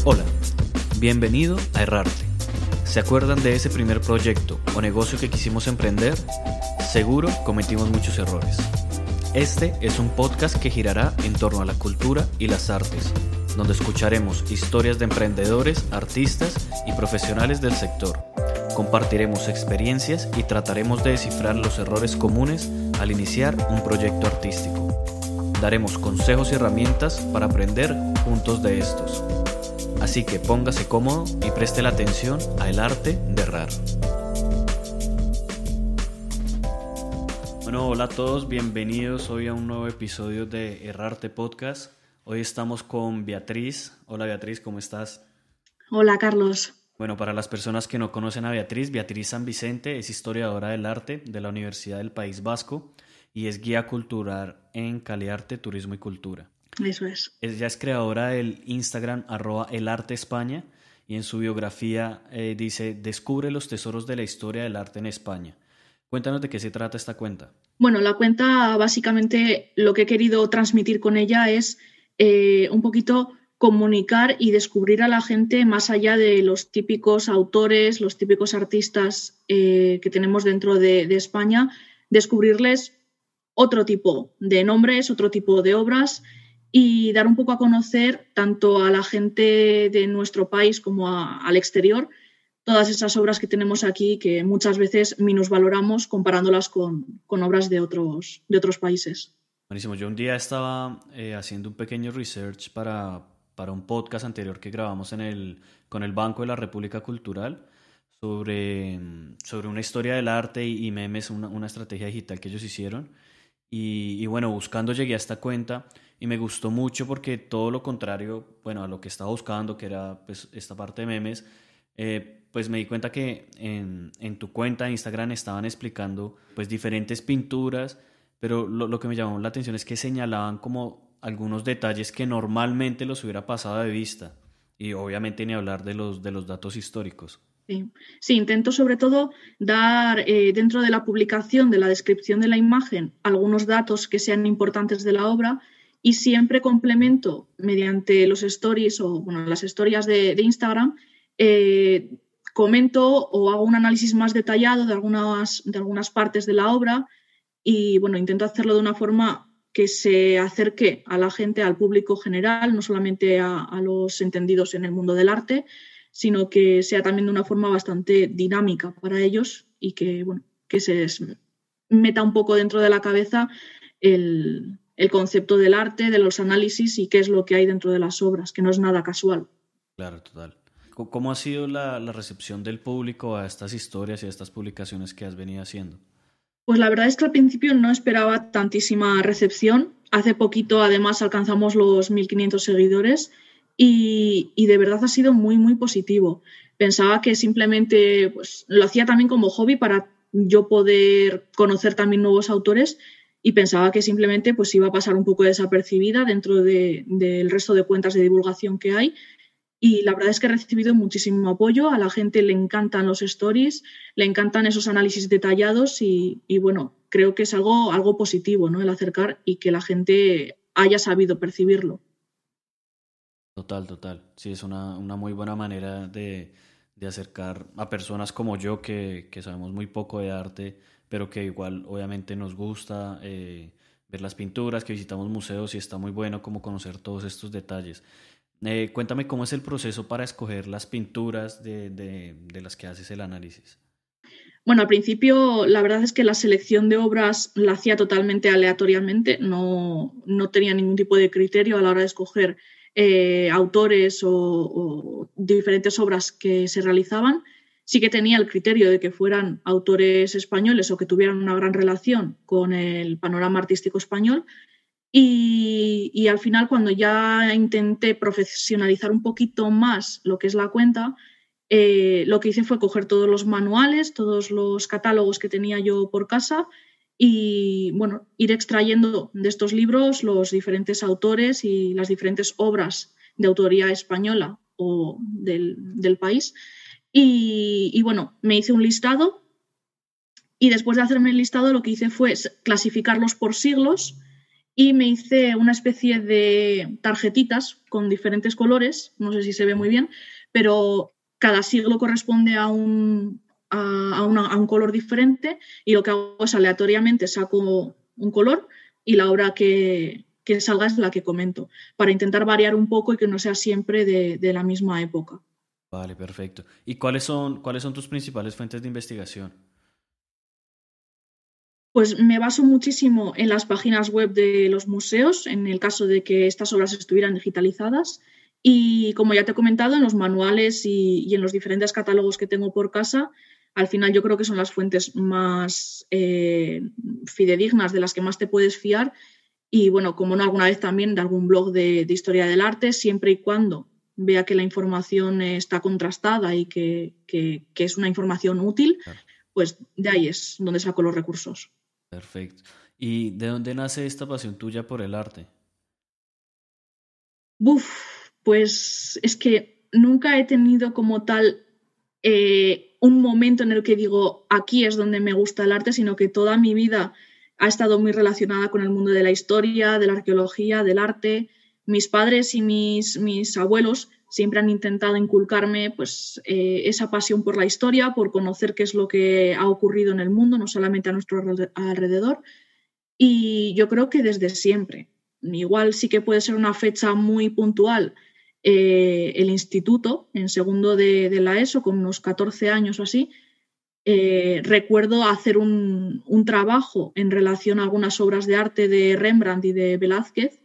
Hola, bienvenido a Errarte. ¿Se acuerdan de ese primer proyecto o negocio que quisimos emprender? Seguro cometimos muchos errores. Este es un podcast que girará en torno a la cultura y las artes, donde escucharemos historias de emprendedores, artistas y profesionales del sector. Compartiremos experiencias y trataremos de descifrar los errores comunes al iniciar un proyecto artístico. Daremos consejos y herramientas para aprender juntos de estos. Así que póngase cómodo y preste la atención a El Arte de Errar. Bueno, hola a todos, bienvenidos hoy a un nuevo episodio de Errarte Podcast. Hoy estamos con Beatriz. Hola Beatriz, ¿cómo estás? Hola Carlos. Bueno, para las personas que no conocen a Beatriz San Vicente es historiadora del arte de la Universidad del País Vasco y es guía cultural en Calearte, Turismo y Cultura. Eso es. Ella es creadora del Instagram @elarteespaña y en su biografía dice: descubre los tesoros de la historia del arte en España. Cuéntanos de qué se trata esta cuenta. Bueno, la cuenta básicamente lo que he querido transmitir con ella es un poquito comunicar y descubrir a la gente más allá de los típicos autores, los típicos artistas que tenemos dentro de España, descubrirles otro tipo de nombres, otro tipo de obras y dar un poco a conocer tanto a la gente de nuestro país como al exterior todas esas obras que tenemos aquí que muchas veces minusvaloramos comparándolas con obras de otros países. Buenísimo. Yo un día estaba haciendo un pequeño research para un podcast anterior que grabamos con el Banco de la República Cultural sobre una historia del arte y memes, una estrategia digital que ellos hicieron. Y bueno, buscando llegué a esta cuenta y me gustó mucho porque todo lo contrario, bueno, a lo que estaba buscando, que era pues esta parte de memes, pues me di cuenta que en tu cuenta de Instagram estaban explicando pues diferentes pinturas, pero lo que me llamó la atención es que señalaban como algunos detalles que normalmente los hubiera pasado de vista y obviamente ni hablar de los datos históricos. Sí, intento sobre todo dar dentro de la publicación, de la descripción de la imagen, algunos datos que sean importantes de la obra y siempre complemento mediante los stories o bueno, las historias de Instagram, comento o hago un análisis más detallado de algunas partes de la obra y bueno, intento hacerlo de una forma que se acerque a la gente, al público general, no solamente a los entendidos en el mundo del arte, sino que sea también de una forma bastante dinámica para ellos y que, bueno, que se les meta un poco dentro de la cabeza el concepto del arte, de los análisis y qué es lo que hay dentro de las obras, que no es nada casual. Claro, total. ¿Cómo ha sido la recepción del público a estas historias y a estas publicaciones que has venido haciendo? Pues la verdad es que al principio no esperaba tantísima recepción. Hace poquito, además, alcanzamos los 1.500 seguidores y de verdad ha sido muy, muy positivo. Pensaba que simplemente pues, lo hacía también como hobby para yo poder conocer también nuevos autores y pensaba que simplemente pues, iba a pasar un poco desapercibida dentro del resto de cuentas de divulgación que hay. Y la verdad es que he recibido muchísimo apoyo, a la gente le encantan los stories, le encantan esos análisis detallados y bueno, creo que es algo positivo, ¿no? El acercar y que la gente haya sabido percibirlo. Total. Sí, es una muy buena manera de acercar a personas como yo que sabemos muy poco de arte, pero que igual obviamente nos gusta ver las pinturas, que visitamos museos y está muy bueno como conocer todos estos detalles. Cuéntame cómo es el proceso para escoger las pinturas de las que haces el análisis. Bueno, al principio la verdad es que la selección de obras la hacía totalmente aleatoriamente, no tenía ningún tipo de criterio a la hora de escoger autores o diferentes obras que se realizaban. Sí que tenía el criterio de que fueran autores españoles o que tuvieran una gran relación con el panorama artístico español. Y al final, cuando ya intenté profesionalizar un poquito más lo que es la cuenta, lo que hice fue coger todos los manuales, todos los catálogos que tenía yo por casa y bueno, ir extrayendo de estos libros los diferentes autores y las diferentes obras de autoría española o del país. Y bueno, me hice un listado y después de hacerme el listado lo que hice fue clasificarlos por siglos y me hice una especie de tarjetitas con diferentes colores, no sé si se ve muy bien, pero cada siglo corresponde a un color diferente y lo que hago es aleatoriamente saco un color y la obra que salga es la que comento, para intentar variar un poco y que no sea siempre de la misma época. Vale, perfecto. ¿Y cuáles son tus principales fuentes de investigación? Pues me baso muchísimo en las páginas web de los museos, en el caso de que estas obras estuvieran digitalizadas. Y como ya te he comentado, en los manuales y en los diferentes catálogos que tengo por casa, al final yo creo que son las fuentes más fidedignas, de las que más te puedes fiar. Y bueno, como no, alguna vez también de algún blog de historia del arte, siempre y cuando vea que la información está contrastada y que es una información útil, Claro, pues de ahí es donde saco los recursos. perfecto. ¿Y de dónde nace esta pasión tuya por el arte? Pues es que nunca he tenido como tal un momento en el que digo, aquí es donde me gusta el arte, sino que toda mi vida ha estado muy relacionada con el mundo de la historia, de la arqueología, del arte. Mis padres y mis abuelos siempre han intentado inculcarme pues, esa pasión por la historia, por conocer qué es lo que ha ocurrido en el mundo, no solamente a nuestro alrededor. Y yo creo que desde siempre. Igual sí que puede ser una fecha muy puntual, el instituto, en segundo de la ESO, con unos 14 años o así, recuerdo hacer un trabajo en relación a algunas obras de arte de Rembrandt y de Velázquez,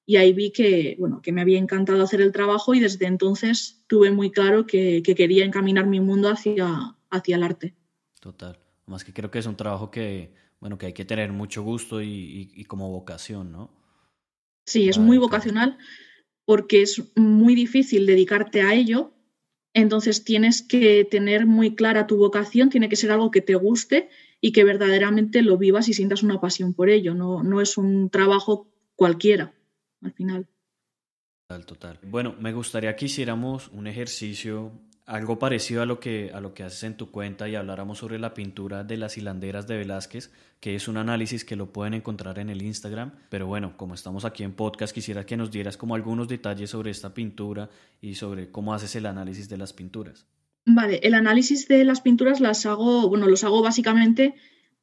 y ahí vi que, bueno, que me había encantado hacer el trabajo y desde entonces tuve muy claro que quería encaminar mi mundo hacia el arte. Total. Más que creo que es un trabajo que, bueno, que hay que tener mucho gusto y como vocación, ¿no? Sí, es Para muy dedicarse. vocacional porque es muy difícil dedicarte a ello. Entonces tienes que tener muy clara tu vocación, tiene que ser algo que te guste y que verdaderamente lo vivas y sientas una pasión por ello. No, no es un trabajo cualquiera, al final. Total, total. Bueno, me gustaría que hiciéramos un ejercicio algo parecido a lo que haces en tu cuenta y habláramos sobre la pintura de las hilanderas de Velázquez, que es un análisis que lo pueden encontrar en el Instagram. Pero bueno, como estamos aquí en podcast, quisiera que nos dieras como algunos detalles sobre esta pintura y sobre cómo haces el análisis de las pinturas. Vale, el análisis de las pinturas los hago básicamente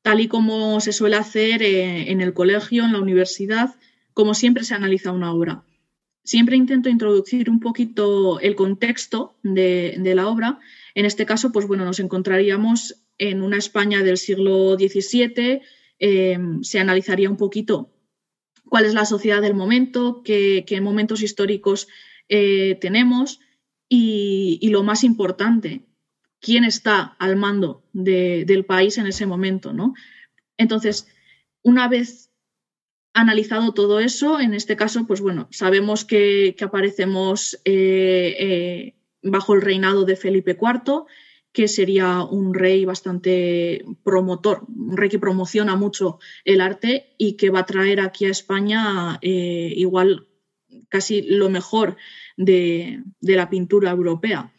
tal y como se suele hacer en el colegio, en la universidad, como siempre se analiza una obra. Siempre intento introducir un poquito el contexto de la obra. En este caso, pues bueno, nos encontraríamos en una España del siglo XVII, se analizaría un poquito cuál es la sociedad del momento, qué momentos históricos tenemos y lo más importante, quién está al mando del país en ese momento, ¿no? Entonces, una vez analizado todo eso, en este caso, pues bueno, sabemos que aparecemos bajo el reinado de Felipe IV, que sería un rey bastante promotor, un rey que promociona mucho el arte y que va a traer aquí a España igual casi lo mejor de la pintura europea.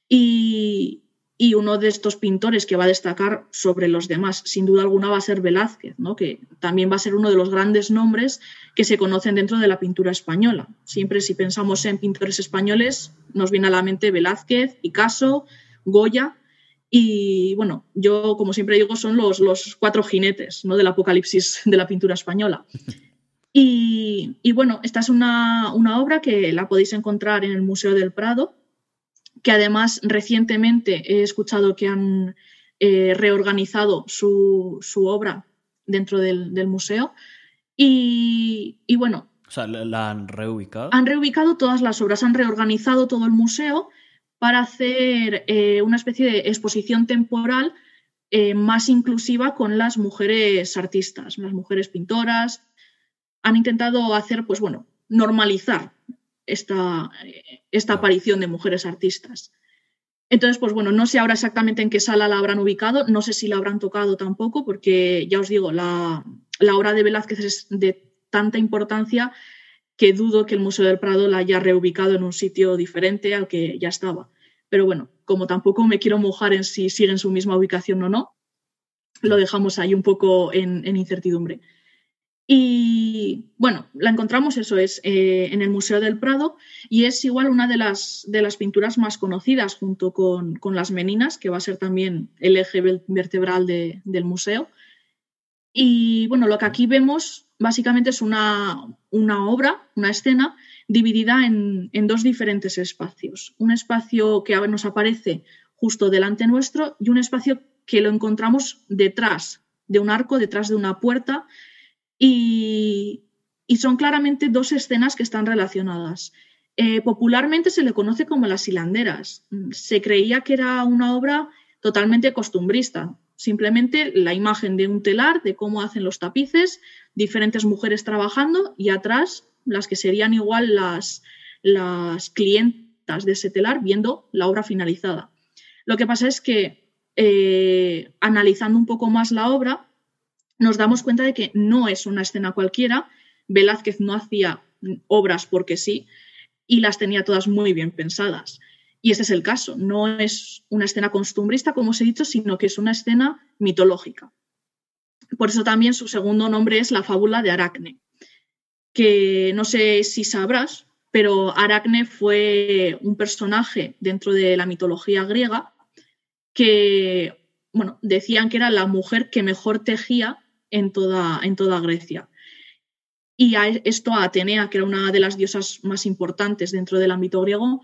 Y, y uno de estos pintores que va a destacar sobre los demás, sin duda alguna, va a ser Velázquez, ¿no? Que también va a ser uno de los grandes nombres que se conocen dentro de la pintura española. Siempre si pensamos en pintores españoles, nos viene a la mente Velázquez, Picasso, Goya. Y bueno, yo, como siempre digo, son los cuatro jinetes, ¿no? Del apocalipsis de la pintura española. Y bueno, esta es una obra que la podéis encontrar en el Museo del Prado, que además recientemente he escuchado que han reorganizado su obra dentro del museo. Y bueno, O sea, la han reubicado. han reubicado todas las obras, han reorganizado todo el museo para hacer una especie de exposición temporal más inclusiva con las mujeres artistas, las mujeres pintoras. Han intentado hacer, pues bueno, normalizar esta Claro. aparición de mujeres artistas. Entonces, pues bueno, no sé ahora exactamente en qué sala la habrán ubicado, no sé si la habrán tocado tampoco, porque ya os digo, la obra de Velázquez es de tanta importancia que dudo que el Museo del Prado la haya reubicado en un sitio diferente al que ya estaba. Pero bueno, como tampoco me quiero mojar en si sigue en su misma ubicación o no, lo Sí. dejamos ahí un poco en incertidumbre. Y bueno, la encontramos, eso es, en el Museo del Prado, y es igual una de las pinturas más conocidas junto con las Meninas, que va a ser también el eje vertebral del museo. Y bueno, lo que aquí vemos básicamente es una obra, una escena dividida en dos diferentes espacios. Un espacio que nos aparece justo delante nuestro y un espacio que lo encontramos detrás de un arco, detrás de una puerta, y son claramente dos escenas que están relacionadas. Popularmente se le conoce como Las hilanderas. Se creía que era una obra totalmente costumbrista, simplemente la imagen de un telar, de cómo hacen los tapices, diferentes mujeres trabajando y atrás las que serían igual las clientas de ese telar viendo la obra finalizada. Lo que pasa es que analizando un poco más la obra, nos damos cuenta de que no es una escena cualquiera. Velázquez no hacía obras porque sí, y las tenía todas muy bien pensadas. Y este es el caso. No es una escena costumbrista, como os he dicho, sino que es una escena mitológica. Por eso también su segundo nombre es la fábula de Aracne, que no sé si sabrás, pero Aracne fue un personaje dentro de la mitología griega que, bueno, decían que era la mujer que mejor tejía en toda Grecia. Y esto a Atenea, que era una de las diosas más importantes dentro del ámbito griego,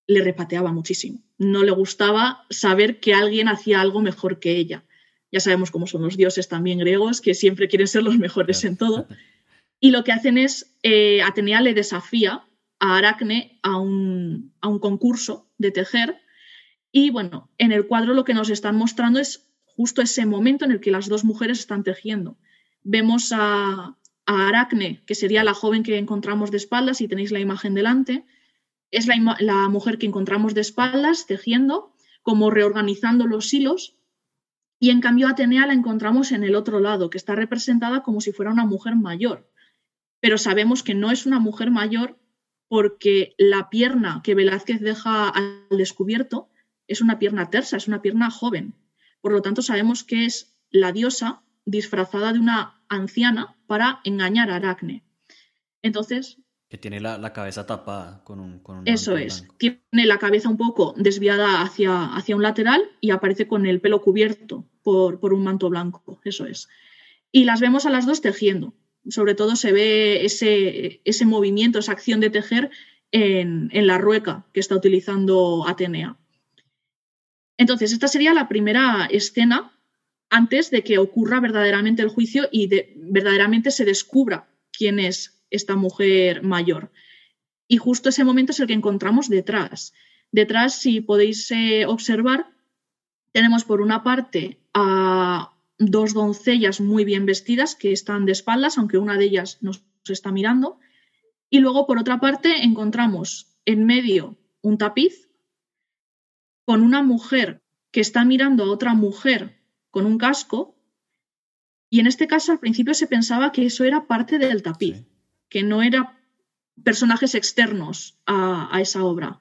le repateaba muchísimo. No le gustaba saber que alguien hacía algo mejor que ella. Ya sabemos cómo son los dioses también griegos, que siempre quieren ser los mejores en todo. Y lo que hacen es, Atenea le desafía a Aracne a un concurso de tejer. Y bueno, en el cuadro lo que nos están mostrando es justo ese momento en el que las dos mujeres están tejiendo. Vemos a Aracne, que sería la joven que encontramos de espaldas, y tenéis la imagen delante. Es la mujer que encontramos de espaldas tejiendo, como reorganizando los hilos, y en cambio Atenea la encontramos en el otro lado, que está representada como si fuera una mujer mayor. Pero sabemos que no es una mujer mayor porque la pierna que Velázquez deja al descubierto es una pierna tersa, es una pierna joven. Por lo tanto, sabemos que es la diosa disfrazada de una anciana para engañar a Aracne. Entonces... Que tiene la cabeza tapada con un eso manto es. blanco. Tiene la cabeza un poco desviada hacia un lateral y aparece con el pelo cubierto por un manto blanco. Eso es. Y las vemos a las dos tejiendo. Sobre todo se ve ese movimiento, esa acción de tejer en la rueca que está utilizando Atenea. Entonces, esta sería la primera escena antes de que ocurra verdaderamente el juicio y verdaderamente se descubra quién es esta mujer mayor. Y justo ese momento es el que encontramos detrás. Detrás, si podéis observar, tenemos por una parte a dos doncellas muy bien vestidas que están de espaldas, aunque una de ellas nos está mirando. Y luego, por otra parte, encontramos en medio un tapiz con una mujer que está mirando a otra mujer con un casco, y en este caso al principio se pensaba que eso era parte del tapiz, sí, que no eran personajes externos a esa obra.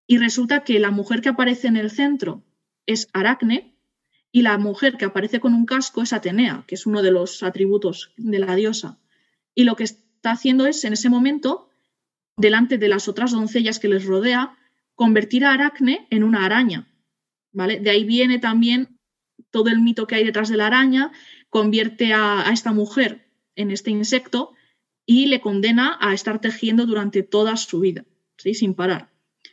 Y resulta que la mujer que aparece en el centro es Aracne y la mujer que aparece con un casco es Atenea, que es uno de los atributos de la diosa. Y lo que está haciendo es, en ese momento, delante de las otras doncellas que les rodea, convertir a Aracne en una araña, ¿vale? De ahí viene también todo el mito que hay detrás de la araña, convierte a esta mujer en este insecto y le condena a estar tejiendo durante toda su vida, ¿sí? Sin parar,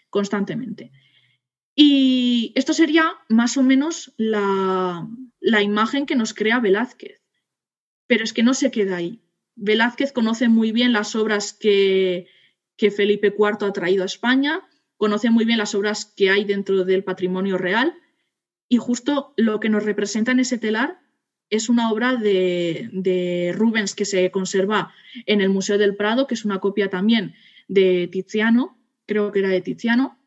constantemente. Y esto sería más o menos la imagen que nos crea Velázquez. Pero es que no se queda ahí. Velázquez conoce muy bien las obras que Felipe IV ha traído a España, conoce muy bien las obras que hay dentro del patrimonio real, y justo lo que nos representa en ese telar es una obra de Rubens que se conserva en el Museo del Prado, que es una copia también de Tiziano, creo que era de Tiziano,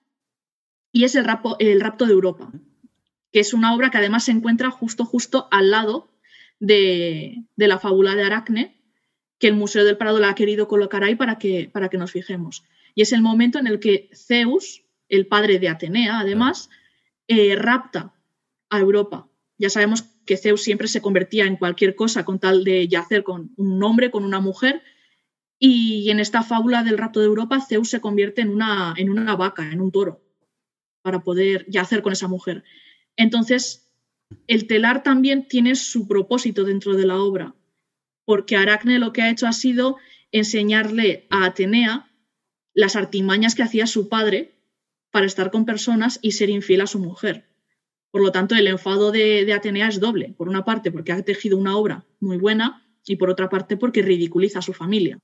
y es el rapto de Europa, que es una obra que además se encuentra justo al lado de la fábula de Aracne, que el Museo del Prado la ha querido colocar ahí para que nos fijemos. Y es el momento en el que Zeus, el padre de Atenea, además, rapta a Europa. Ya sabemos que Zeus siempre se convertía en cualquier cosa con tal de yacer con un hombre, con una mujer. Y en esta fábula del rapto de Europa, Zeus se convierte en una vaca, en un toro, para poder yacer con esa mujer. Entonces, el telar también tiene su propósito dentro de la obra, porque Aracne lo que ha hecho ha sido enseñarle a Atenea las artimañas que hacía su padre para estar con personas y ser infiel a su mujer. Por lo tanto, el enfado de Atenea es doble. Por una parte, porque ha tejido una obra muy buena, y por otra parte, porque ridiculiza a su familia.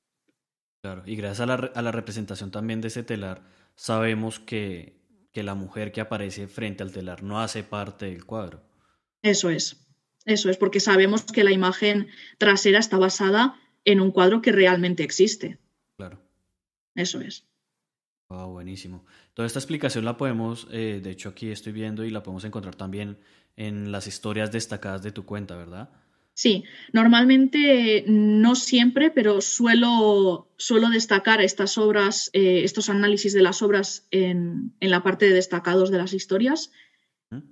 Claro, y gracias a la representación también de ese telar, sabemos que la mujer que aparece frente al telar no hace parte del cuadro. Eso es, porque sabemos que la imagen trasera está basada en un cuadro que realmente existe. Claro. Eso es. Wow, buenísimo. Toda esta explicación la podemos, de hecho aquí estoy viendo y la podemos encontrar también en las historias destacadas de tu cuenta, ¿verdad? Sí, normalmente no siempre, pero suelo destacar estas obras, estos análisis de las obras en la parte de destacados de las historias,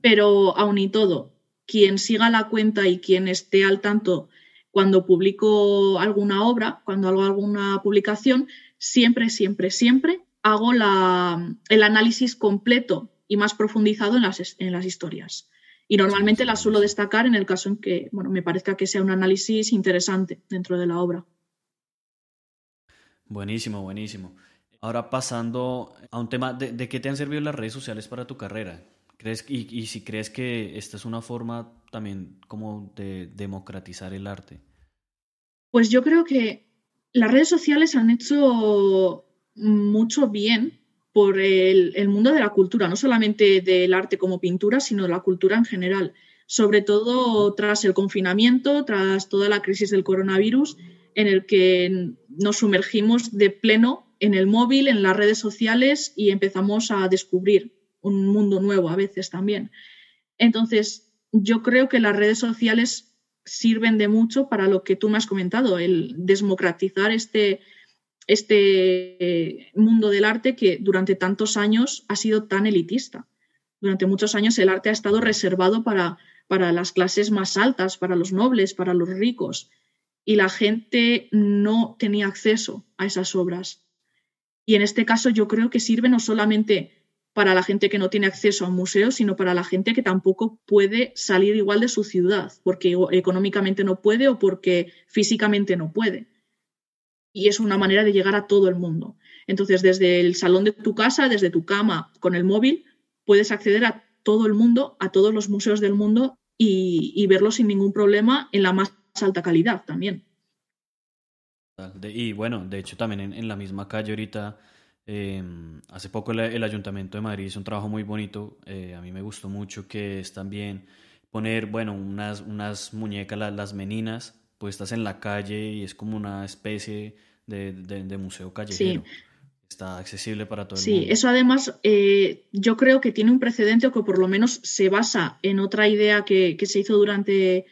pero aun y todo, quien siga la cuenta y quien esté al tanto cuando publico alguna obra, cuando hago alguna publicación, siempre hago el análisis completo y más profundizado en las historias. Y normalmente las suelo destacar en el caso en que me parezca que sea un análisis interesante dentro de la obra. Buenísimo, buenísimo. Ahora pasando a un tema, ¿de qué te han servido las redes sociales para tu carrera? Y si crees que esta es una forma también como de democratizar el arte? Pues yo creo que las redes sociales han hecho mucho bien por el mundo de la cultura, no solamente del arte como pintura, sino de la cultura en general. Sobre todo tras el confinamiento, tras toda la crisis del coronavirus, en el que nos sumergimos de pleno en el móvil, en las redes sociales y empezamos a descubrir un mundo nuevo a veces también. Entonces, yo creo que las redes sociales sirven de mucho para lo que tú me has comentado, el democratizar este mundo del arte que durante tantos años ha sido tan elitista. Durante muchos años el arte ha estado reservado para las clases más altas, para los nobles, para los ricos, y la gente no tenía acceso a esas obras. Y en este caso yo creo que sirve no solamente para la gente que no tiene acceso a un museo, sino para la gente que tampoco puede salir igual de su ciudad, porque económicamente no puede o porque físicamente no puede. Y es una manera de llegar a todo el mundo. Entonces, desde el salón de tu casa, desde tu cama, con el móvil, puedes acceder a todo el mundo, a todos los museos del mundo y verlos sin ningún problema en la más alta calidad también. Y bueno, de hecho también en la misma calle ahorita, hace poco el Ayuntamiento de Madrid hizo un trabajo muy bonito, a mí me gustó mucho, que es también poner, bueno, unas muñecas, las meninas, puestas en la calle y es como una especie de museo callejero. Sí. Está accesible para todo el Sí, mundo. eso además yo creo que tiene un precedente o que por lo menos se basa en otra idea que se hizo durante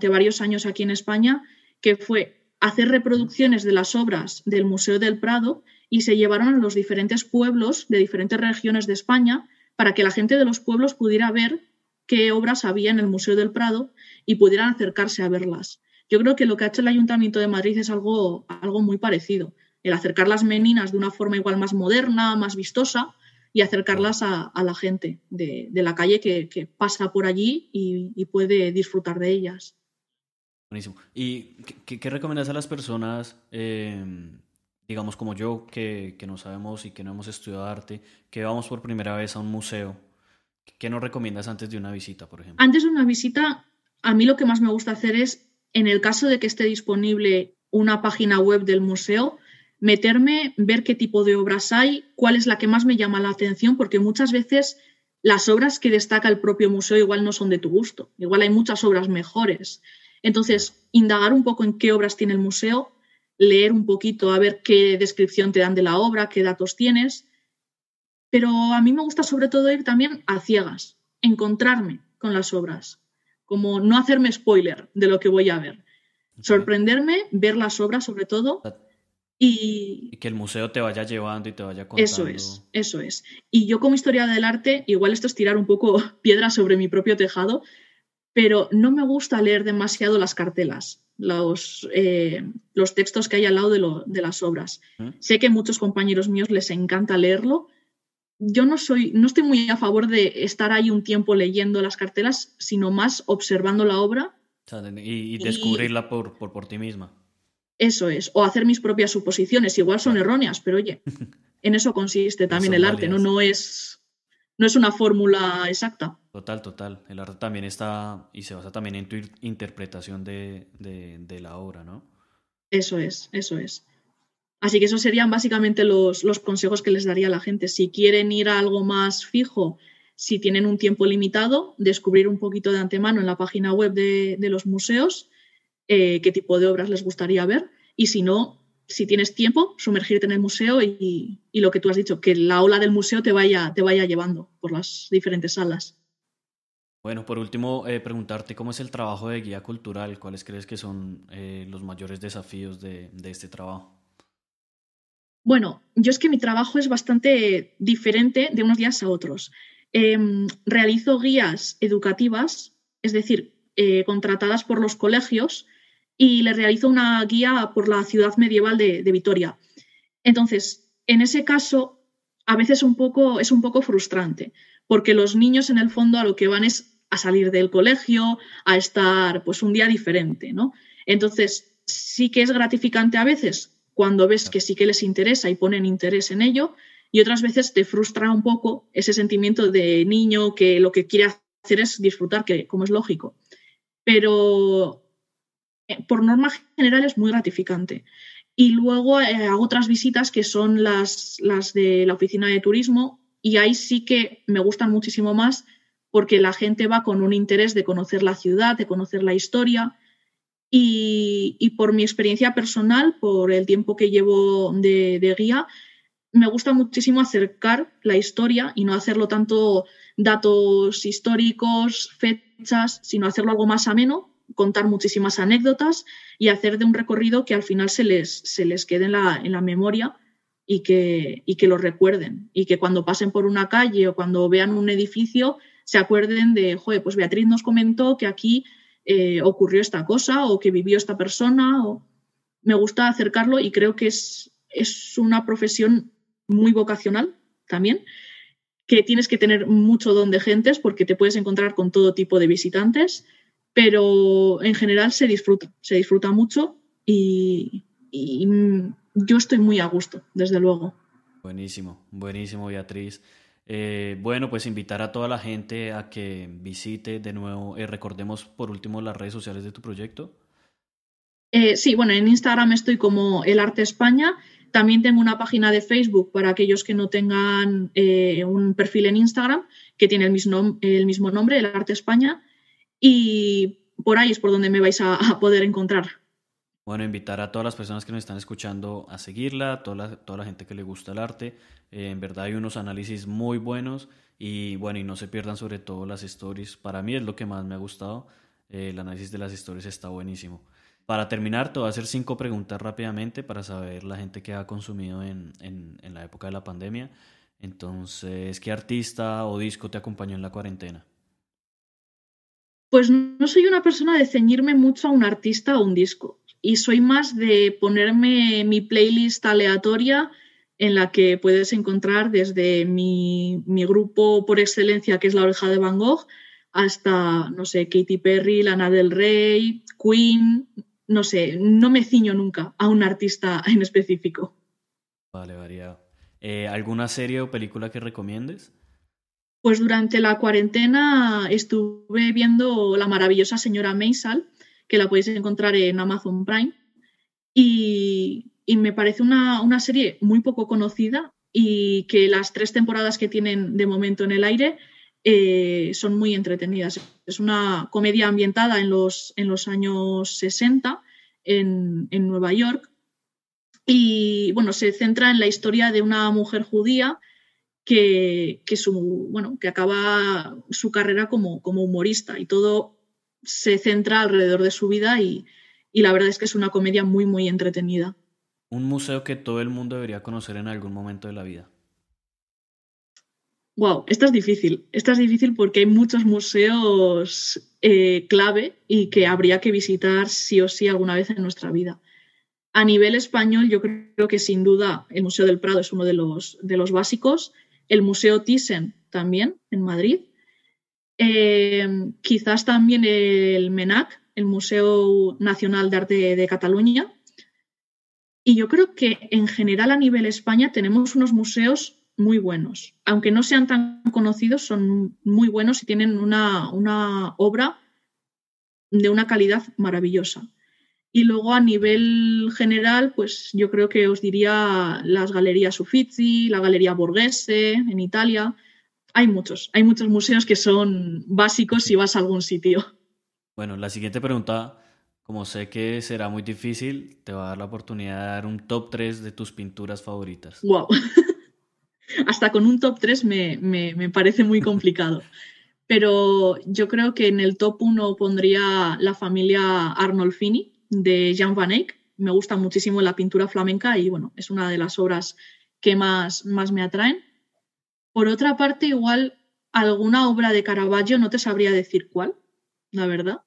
varios años aquí en España, que fue hacer reproducciones de las obras del Museo del Prado y se llevaron a los diferentes pueblos de diferentes regiones de España para que la gente de los pueblos pudiera ver qué obras había en el Museo del Prado y pudieran acercarse a verlas. Yo creo que lo que ha hecho el Ayuntamiento de Madrid es algo muy parecido, el acercar las meninas de una forma igual más moderna, más vistosa y acercarlas a la gente de la calle que pasa por allí y puede disfrutar de ellas. Buenísimo. ¿Y qué recomiendas a las personas, digamos como yo, que no sabemos y que no hemos estudiado arte, que vamos por primera vez a un museo? ¿Qué nos recomiendas antes de una visita, por ejemplo? Antes de una visita, a mí lo que más me gusta hacer es, en el caso de que esté disponible una página web del museo, meterme, ver qué tipo de obras hay, cuál es la que más me llama la atención, porque muchas veces las obras que destaca el propio museo igual no son de tu gusto, igual hay muchas obras mejores. Entonces, indagar un poco en qué obras tiene el museo, leer un poquito a ver qué descripción te dan de la obra, qué datos tienes, pero a mí me gusta sobre todo ir también a ciegas, encontrarme con las obras, como no hacerme spoiler de lo que voy a ver, sorprenderme, ver las obras sobre todo. Y que el museo te vaya llevando y te vaya contando. Eso es. Y yo como historiadora del arte, igual esto es tirar un poco piedra sobre mi propio tejado, pero no me gusta leer demasiado las cartelas, los textos que hay al lado de las obras. Sé que a muchos compañeros míos les encanta leerlo. Yo no estoy muy a favor de estar ahí un tiempo leyendo las cartelas, sino más observando la obra. O sea, y Y descubrirla por ti misma. eso es, o hacer mis propias suposiciones. Igual son Claro. erróneas, pero oye, en eso consiste también Son el arte, ¿no? válidas. No es una fórmula exacta. Total, total. El arte también está y se basa también en tu interpretación de la obra, ¿no? Eso es, eso es. Así que esos serían básicamente los consejos que les daría a la gente. Si quieren ir a algo más fijo, si tienen un tiempo limitado, descubrir un poquito de antemano en la página web de los museos qué tipo de obras les gustaría ver. Y si no, si tienes tiempo, sumergirte en el museo y lo que tú has dicho, que la ola del museo te vaya llevando por las diferentes salas. Bueno, por último, preguntarte cómo es el trabajo de guía cultural, cuáles crees que son los mayores desafíos de este trabajo. Bueno, yo es que mi trabajo es bastante diferente de unos días a otros. Realizo guías educativas, es decir, contratadas por los colegios, y les realizo una guía por la ciudad medieval de Vitoria. Entonces, en ese caso, a veces es un poco frustrante, porque los niños en el fondo a lo que van es a salir del colegio, a estar pues un día diferente, ¿no? Entonces, sí que es gratificante a veces cuando ves que sí que les interesa y ponen interés en ello, y otras veces te frustra un poco ese sentimiento de niño que lo que quiere hacer es disfrutar, que como es lógico. Pero por norma general es muy gratificante. Y luego hago otras visitas que son las de la oficina de turismo y ahí sí que me gustan muchísimo más porque la gente va con un interés de conocer la ciudad, de conocer la historia y por mi experiencia personal, por el tiempo que llevo de guía, me gusta muchísimo acercar la historia y no hacerlo tanto datos históricos, fechas, sino hacerlo algo más ameno, contar muchísimas anécdotas y hacer de un recorrido que al final se les quede en la memoria y que lo recuerden. Y que cuando pasen por una calle o cuando vean un edificio se acuerden de, joder, pues Beatriz nos comentó que aquí ocurrió esta cosa o que vivió esta persona. Me gusta acercarlo y creo que es una profesión muy vocacional también, que tienes que tener mucho don de gentes porque te puedes encontrar con todo tipo de visitantes, pero en general se disfruta mucho y yo estoy muy a gusto, desde luego. Buenísimo, buenísimo, Beatriz. Bueno, pues invitar a toda la gente a que visite de nuevo, recordemos por último las redes sociales de tu proyecto. Sí, bueno, en Instagram estoy como El Arte España. También tengo una página de Facebook para aquellos que no tengan un perfil en Instagram, que tiene el mismo nombre, El Arte España. Y por ahí es por donde me vais a poder encontrar. Bueno, invitar a todas las personas que nos están escuchando a seguirla, toda la gente que le gusta el arte. En verdad hay unos análisis muy buenos y bueno, y no se pierdan sobre todo las stories. Para mí es lo que más me ha gustado. El análisis de las stories está buenísimo. Para terminar, te voy a hacer 5 preguntas rápidamente para saber la gente que ha consumido en la época de la pandemia. Entonces, ¿qué artista o disco te acompañó en la cuarentena? Pues no soy una persona de ceñirme mucho a un artista o un disco. Y soy más de ponerme mi playlist aleatoria en la que puedes encontrar desde mi grupo por excelencia, que es La Oreja de Van Gogh, hasta, no sé, Katy Perry, Lana del Rey, Queen, no sé, no me ciño nunca a un artista en específico. Vale, variado. ¿Alguna serie o película que recomiendes? Pues durante la cuarentena estuve viendo La maravillosa señora Maisel, que la podéis encontrar en Amazon Prime, y me parece una serie muy poco conocida y que las 3 temporadas que tienen de momento en el aire son muy entretenidas. Es una comedia ambientada en los años 60 en Nueva York y bueno, se centra en la historia de una mujer judía que acaba su carrera como humorista y todo se centra alrededor de su vida y la verdad es que es una comedia muy, muy entretenida. Un museo que todo el mundo debería conocer en algún momento de la vida. Wow, esta es difícil. Esta es difícil porque hay muchos museos clave y que habría que visitar sí o sí alguna vez en nuestra vida. A nivel español, yo creo que sin duda el Museo del Prado es uno de los básicos. El Museo Thyssen también, en Madrid. Quizás también el MENAC, el Museo Nacional de Arte de Cataluña. Y yo creo que en general a nivel España tenemos unos museos muy buenos. Aunque no sean tan conocidos, son muy buenos y tienen una obra de una calidad maravillosa. Y luego a nivel general, pues yo creo que os diría las Galerías Uffizi, la Galería Borghese en Italia. Hay muchos museos que son básicos si vas a algún sitio. Bueno, la siguiente pregunta, como sé que será muy difícil, te va a dar la oportunidad de dar un top 3 de tus pinturas favoritas. Wow. Hasta con un top 3 me parece muy complicado. Pero yo creo que en el top 1 pondría la familia Arnolfini de Jan van Eyck. Me gusta muchísimo la pintura flamenca y bueno, es una de las obras que más me atraen. Por otra parte, igual alguna obra de Caravaggio, no te sabría decir cuál, la verdad.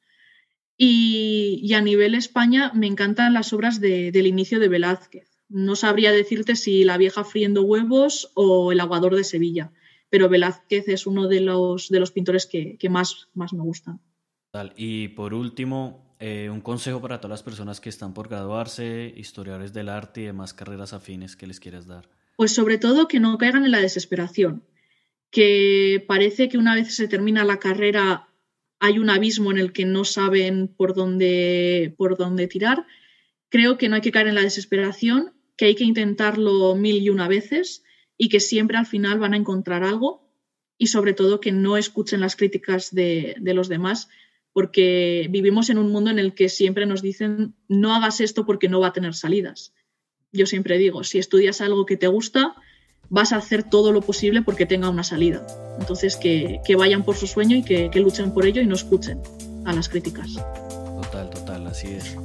Y a nivel España me encantan las obras del inicio de Velázquez. No sabría decirte si La vieja friendo huevos o El aguador de Sevilla, pero Velázquez es uno de los pintores que más me gustan. Y por último, un consejo para todas las personas que están por graduarse, historiadores del arte y demás carreras afines que les quieras dar. Pues sobre todo que no caigan en la desesperación, que parece que una vez se termina la carrera hay un abismo en el que no saben por dónde tirar. Creo que no hay que caer en la desesperación, que hay que intentarlo 1001 veces y que siempre al final van a encontrar algo y sobre todo que no escuchen las críticas de los demás, porque vivimos en un mundo en el que siempre nos dicen no hagas esto porque no va a tener salidas. Yo siempre digo, si estudias algo que te gusta, vas a hacer todo lo posible porque tenga una salida. Entonces que vayan por su sueño y que luchen por ello y no escuchen a las críticas. Total, así es.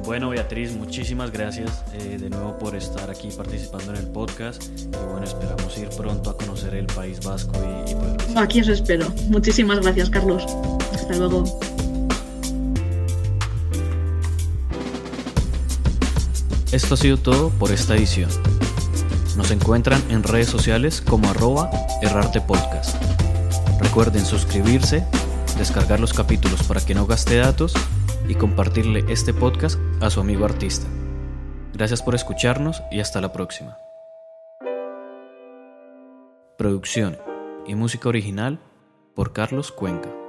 Bueno, Beatriz, muchísimas gracias de nuevo por estar aquí participando en el podcast y bueno, esperamos ir pronto a conocer el País Vasco y poder visitar. Aquí os espero. Muchísimas gracias, Carlos. Hasta luego. Esto ha sido todo por esta edición. Nos encuentran en redes sociales como @errartepodcast. Recuerden suscribirse, descargar los capítulos para que no gaste datos y compartirle este podcast a su amigo artista. Gracias por escucharnos y hasta la próxima. Producción y música original por Carlos Cuenca.